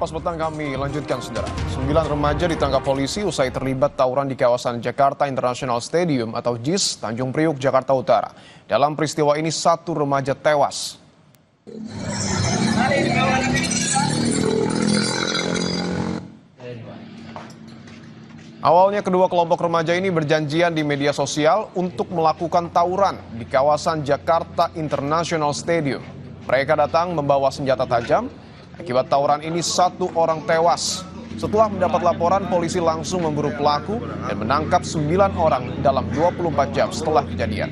Kompas Petang kami lanjutkan, saudara. 9 remaja ditangkap polisi usai terlibat tawuran di kawasan Jakarta International Stadium atau JIS, Tanjung Priuk, Jakarta Utara. Dalam peristiwa ini 1 remaja tewas. Awalnya kedua kelompok remaja ini berjanjian di media sosial untuk melakukan tawuran di kawasan Jakarta International Stadium. Mereka datang membawa senjata tajam. Akibat tawuran ini 1 orang tewas. Setelah mendapat laporan, polisi langsung memburu pelaku dan menangkap 9 orang dalam 24 jam setelah kejadian.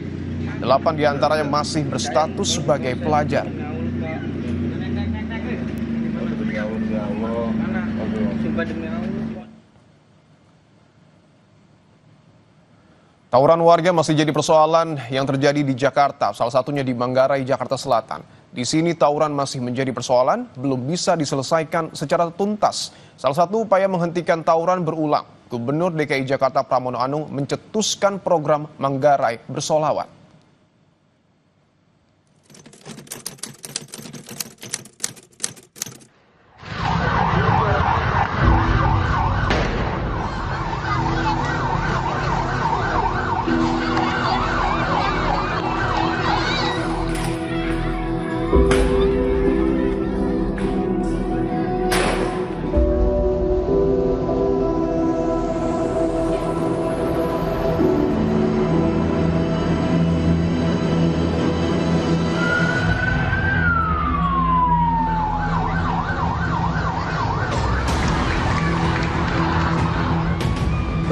8 diantaranya masih berstatus sebagai pelajar. Tawuran warga masih jadi persoalan yang terjadi di Jakarta, salah satunya di Manggarai, Jakarta Selatan. Di sini tawuran masih menjadi persoalan, belum bisa diselesaikan secara tuntas. Salah satu upaya menghentikan tawuran berulang. Gubernur DKI Jakarta Pramono Anung mencetuskan program Manggarai Bersolawat.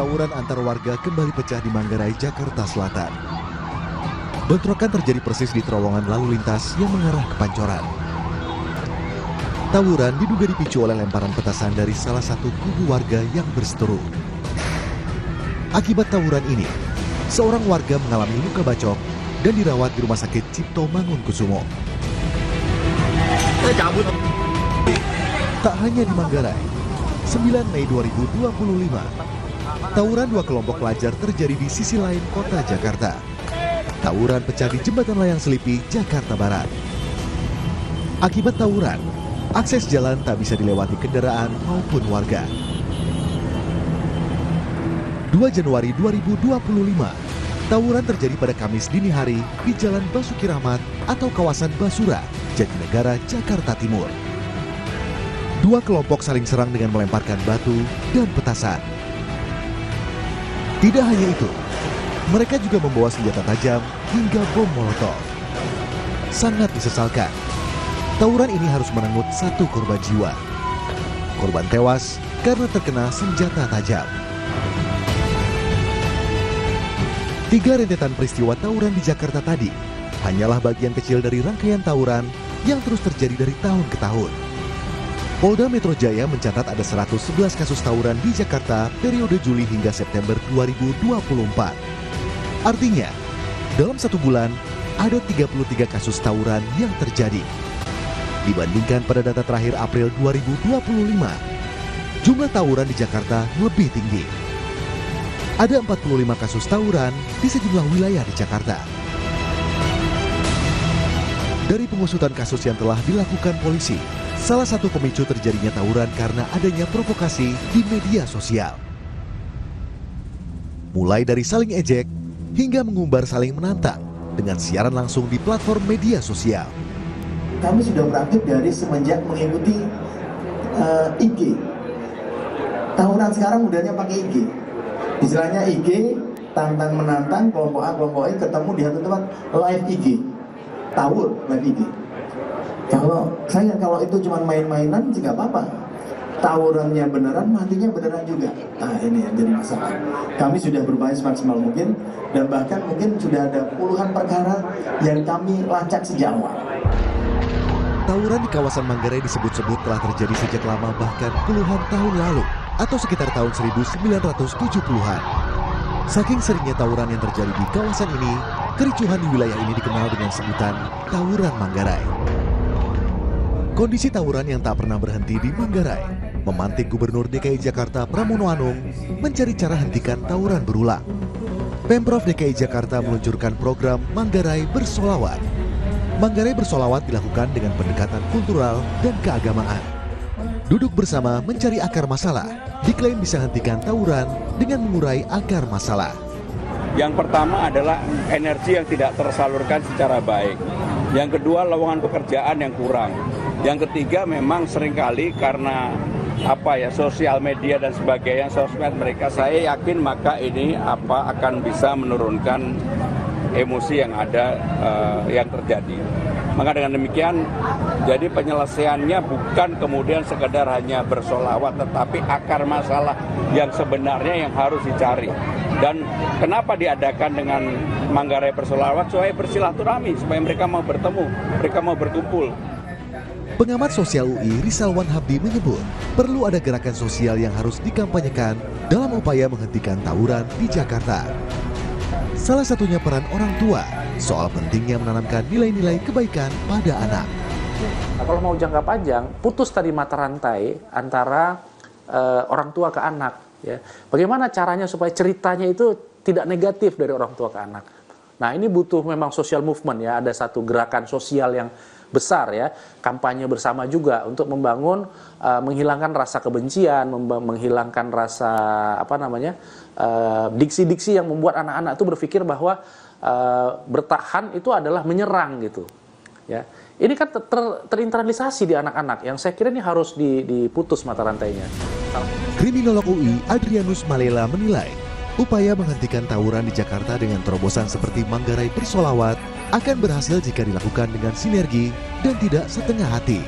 Tawuran antar warga kembali pecah di Manggarai, Jakarta Selatan. Bentrokan terjadi persis di terowongan lalu lintas yang mengarah ke Pancoran. Tawuran diduga dipicu oleh lemparan petasan dari salah satu kubu warga yang berseteru. Akibat tawuran ini, seorang warga mengalami luka bacok dan dirawat di Rumah Sakit Cipto Mangunkusumo. Tak hanya di Manggarai, 9 Mei 2025, tawuran 2 kelompok pelajar terjadi di sisi lain kota Jakarta. Tawuran pecah di Jembatan Layang Selipi, Jakarta Barat. Akibat tawuran, akses jalan tak bisa dilewati kendaraan maupun warga. 2 Januari 2025, tawuran terjadi pada Kamis dini hari di Jalan Basuki Rahmat atau kawasan Basura, Jatinegara, Jakarta Timur. 2 kelompok saling serang dengan melemparkan batu dan petasan. Tidak hanya itu, mereka juga membawa senjata tajam hingga bom molotov. Sangat disesalkan, tawuran ini harus merenggut 1 korban jiwa. Korban tewas karena terkena senjata tajam. 3 rentetan peristiwa tawuran di Jakarta tadi hanyalah bagian kecil dari rangkaian tawuran yang terus terjadi dari tahun ke tahun. Polda Metro Jaya mencatat ada 111 kasus tawuran di Jakarta periode Juli hingga September 2024. Artinya, dalam 1 bulan ada 33 kasus tawuran yang terjadi. Dibandingkan pada data terakhir April 2025, jumlah tawuran di Jakarta lebih tinggi. Ada 45 kasus tawuran di sejumlah wilayah di Jakarta. Dari pengusutan kasus yang telah dilakukan polisi, salah satu pemicu terjadinya tawuran karena adanya provokasi di media sosial. Mulai dari saling ejek hingga mengumbar saling menantang dengan siaran langsung di platform media sosial. Kami sudah beraktif dari semenjak mengikuti IG. Tawuran sekarang udahnya pakai IG. Istilahnya IG, tantang menantang, kelompok A, kelompok E ketemu di satu tempat, live IG. Tawur live IG. Kalau itu cuma main-mainan sih nggak apa-apa. Tawurannya beneran, matinya beneran juga. Nah ini yang jadi masalah. Kami sudah berupaya semaksimal mungkin dan bahkan mungkin sudah ada puluhan perkara yang kami lacak sejak awal. Tawuran di kawasan Manggarai disebut-sebut telah terjadi sejak lama, bahkan puluhan tahun lalu atau sekitar tahun 1970-an. Saking seringnya tawuran yang terjadi di kawasan ini, kericuhan di wilayah ini dikenal dengan sebutan Tawuran Manggarai. Kondisi tawuran yang tak pernah berhenti di Manggarai memantik Gubernur DKI Jakarta Pramono Anung mencari cara hentikan tawuran berulang. Pemprov DKI Jakarta meluncurkan program Manggarai Bersolawat. Manggarai Bersolawat dilakukan dengan pendekatan kultural dan keagamaan. Duduk bersama mencari akar masalah, diklaim bisa hentikan tawuran dengan mengurai akar masalah. Yang pertama adalah energi yang tidak tersalurkan secara baik. Yang kedua, lowongan pekerjaan yang kurang. Yang ketiga, memang seringkali karena sosial media dan sebagainya, sosmed mereka, saya yakin maka ini akan bisa menurunkan emosi yang ada yang terjadi. Maka dengan demikian, jadi penyelesaiannya bukan kemudian sekedar hanya bersolawat, tetapi akar masalah yang sebenarnya yang harus dicari. Dan kenapa diadakan dengan Manggarai bersolawat? Supaya bersilaturahmi, supaya mereka mau bertemu, mereka mau berkumpul. Pengamat sosial UI Rizalwan Habdi menyebut perlu ada gerakan sosial yang harus dikampanyekan dalam upaya menghentikan tawuran di Jakarta. Salah satunya peran orang tua soal pentingnya menanamkan nilai-nilai kebaikan pada anak. Nah, kalau mau jangka panjang, putus tadi mata rantai antara orang tua ke anak. Ya. Bagaimana caranya supaya ceritanya itu tidak negatif dari orang tua ke anak. Nah, ini butuh memang social movement ya, ada satu gerakan sosial yang besar ya, kampanye bersama juga untuk membangun, menghilangkan rasa kebencian, menghilangkan rasa diksi-diksi yang membuat anak-anak itu berpikir bahwa bertahan itu adalah menyerang gitu. Ya, ini kan terinternalisasi di anak-anak yang saya kira ini harus diputus mata rantainya. Kriminolog UI Adrianus Malela menilai upaya menghentikan tawuran di Jakarta dengan terobosan seperti Manggarai bersolawat akan berhasil jika dilakukan dengan sinergi dan tidak setengah hati.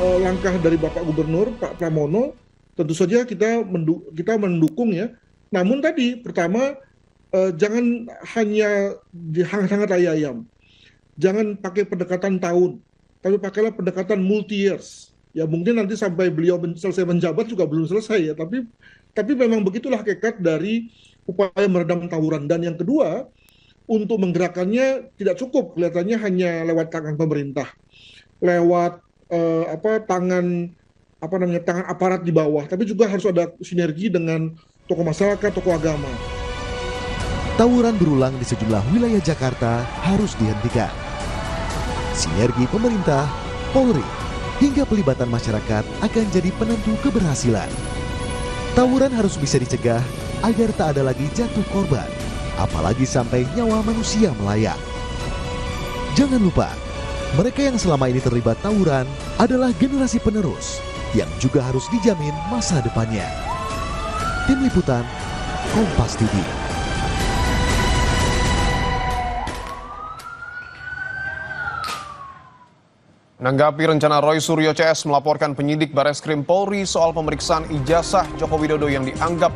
Langkah dari Bapak Gubernur, Pak Pramono, tentu saja kita mendukung ya. Namun tadi, pertama, jangan hanya hangat-hangat ayam. Jangan pakai pendekatan tahun, tapi pakailah pendekatan multi-years. Ya mungkin nanti sampai beliau selesai menjabat juga belum selesai ya, tapi memang begitulah hakikat dari upaya meredam tawuran. Dan yang kedua, untuk menggerakkannya tidak cukup kelihatannya hanya lewat tangan pemerintah, lewat tangan aparat di bawah, tapi juga harus ada sinergi dengan tokoh masyarakat, tokoh agama. Tawuran berulang di sejumlah wilayah Jakarta harus dihentikan. Sinergi pemerintah, Polri, hingga pelibatan masyarakat akan jadi penentu keberhasilan. Tawuran harus bisa dicegah agar tak ada lagi jatuh korban, apalagi sampai nyawa manusia melayang. Jangan lupa, mereka yang selama ini terlibat tawuran adalah generasi penerus yang juga harus dijamin masa depannya. Tim Liputan, Kompas TV. Menanggapi rencana Roy Suryo CS melaporkan penyidik Bareskrim Polri soal pemeriksaan ijazah Joko Widodo yang dianggap